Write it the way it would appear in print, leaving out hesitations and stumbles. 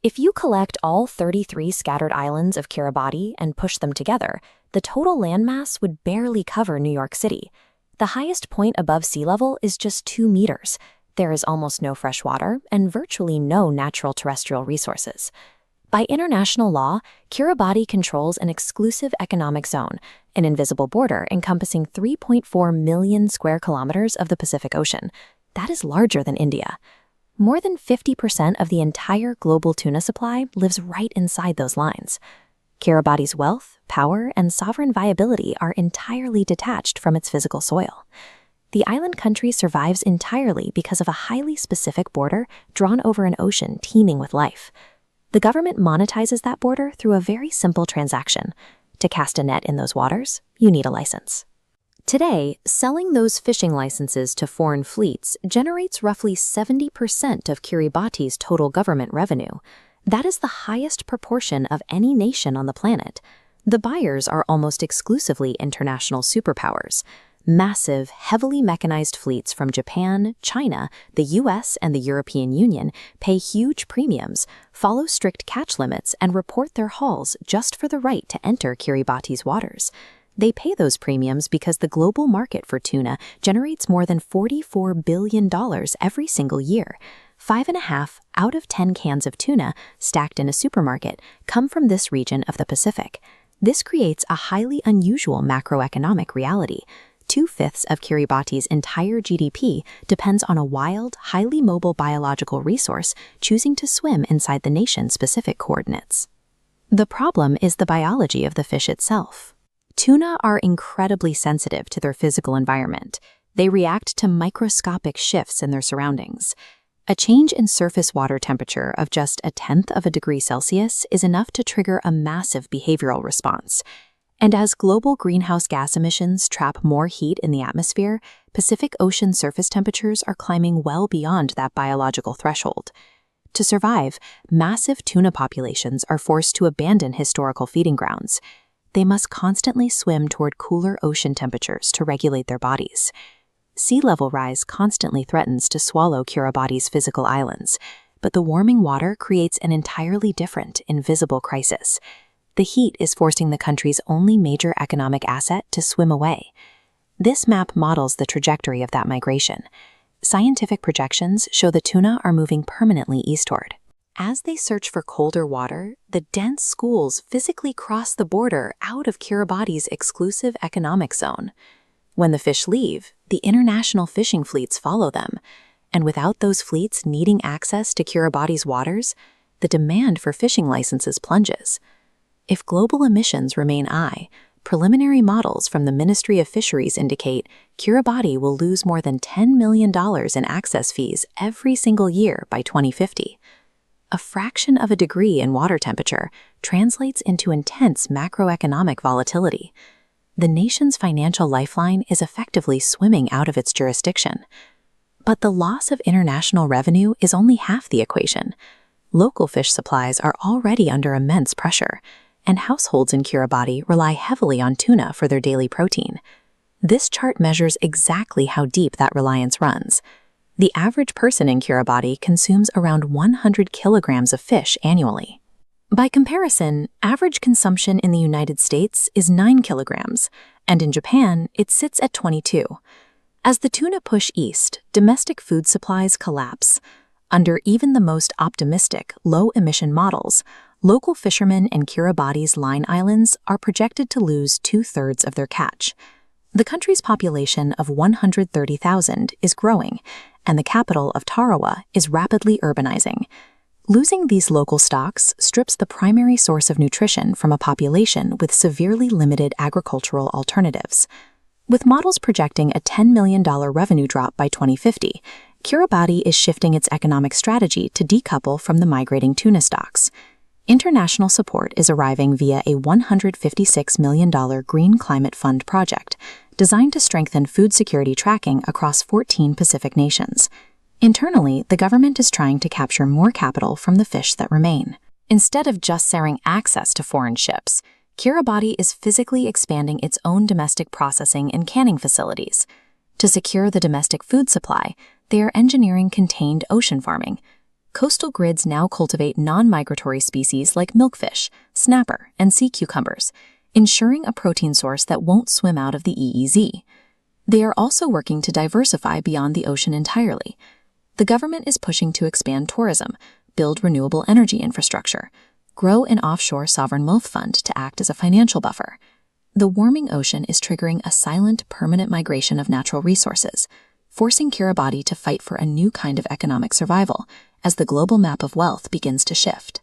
If you collect all 33 scattered islands of Kiribati and push them together, the total landmass would barely cover New York City. The highest point above sea level is just 2 meters. There is almost no fresh water and virtually no natural terrestrial resources. By international law, Kiribati controls an exclusive economic zone, an invisible border encompassing 3.4 million square kilometers of the Pacific Ocean. That is larger than India. More than 50% of the entire global tuna supply lives right inside those lines. Kiribati's wealth, power, and sovereign viability are entirely detached from its physical soil. The island country survives entirely because of a highly specific border drawn over an ocean teeming with life. The government monetizes that border through a very simple transaction. To cast a net in those waters, you need a license. Today, selling those fishing licenses to foreign fleets generates roughly 70% of Kiribati's total government revenue. That is the highest proportion of any nation on the planet. The buyers are almost exclusively international superpowers. Massive, heavily mechanized fleets from Japan, China, the US, and the European Union pay huge premiums, follow strict catch limits, and report their hauls just for the right to enter Kiribati's waters. They pay those premiums because the global market for tuna generates more than $44 billion every single year. 5.5 out of 10 cans of tuna stacked in a supermarket come from this region of the Pacific. This creates a highly unusual macroeconomic reality. 2/5 of Kiribati's entire GDP depends on a wild, highly mobile biological resource choosing to swim inside the nation's specific coordinates. The problem is the biology of the fish itself. Tuna are incredibly sensitive to their physical environment. They react to microscopic shifts in their surroundings. A change in surface water temperature of just 1/10 of a degree Celsius is enough to trigger a massive behavioral response. And as global greenhouse gas emissions trap more heat in the atmosphere, Pacific Ocean surface temperatures are climbing well beyond that biological threshold. To survive, massive tuna populations are forced to abandon historical feeding grounds. They must constantly swim toward cooler ocean temperatures to regulate their bodies. Sea level rise constantly threatens to swallow Kiribati's physical islands, but the warming water creates an entirely different, invisible crisis. The heat is forcing the country's only major economic asset to swim away. This map models the trajectory of that migration. Scientific projections show the tuna are moving permanently eastward. As they search for colder water, the dense schools physically cross the border out of Kiribati's exclusive economic zone. When the fish leave, the international fishing fleets follow them, and without those fleets needing access to Kiribati's waters, the demand for fishing licenses plunges. If global emissions remain high, preliminary models from the Ministry of Fisheries indicate Kiribati will lose more than $10 million in access fees every single year by 2050. A fraction of a degree in water temperature translates into intense macroeconomic volatility. The nation's financial lifeline is effectively swimming out of its jurisdiction. But the loss of international revenue is only half the equation. Local fish supplies are already under immense pressure, and households in Kiribati rely heavily on tuna for their daily protein. This chart measures exactly how deep that reliance runs. The average person in Kiribati consumes around 100 kilograms of fish annually. By comparison, average consumption in the United States is 9 kilograms, and in Japan, it sits at 22. As the tuna push east, domestic food supplies collapse. Under even the most optimistic, low-emission models, local fishermen in Kiribati's line islands are projected to lose 2/3 of their catch. The country's population of 130,000 is growing, and the capital of Tarawa is rapidly urbanizing. Losing these local stocks strips the primary source of nutrition from a population with severely limited agricultural alternatives. With models projecting a $10 million revenue drop by 2050, Kiribati is shifting its economic strategy to decouple from the migrating tuna stocks. International support is arriving via a $156 million Green Climate Fund project designed to strengthen food security tracking across 14 Pacific nations. Internally, the government is trying to capture more capital from the fish that remain. Instead of just sharing access to foreign ships, Kiribati is physically expanding its own domestic processing and canning facilities. To secure the domestic food supply, they are engineering contained ocean farming. Coastal grids now cultivate non-migratory species like milkfish, snapper, and sea cucumbers, ensuring a protein source that won't swim out of the EEZ. They are also working to diversify beyond the ocean entirely. The government is pushing to expand tourism, build renewable energy infrastructure, grow an offshore sovereign wealth fund to act as a financial buffer. The warming ocean is triggering a silent, permanent migration of natural resources, forcing Kiribati to fight for a new kind of economic survival as the global map of wealth begins to shift.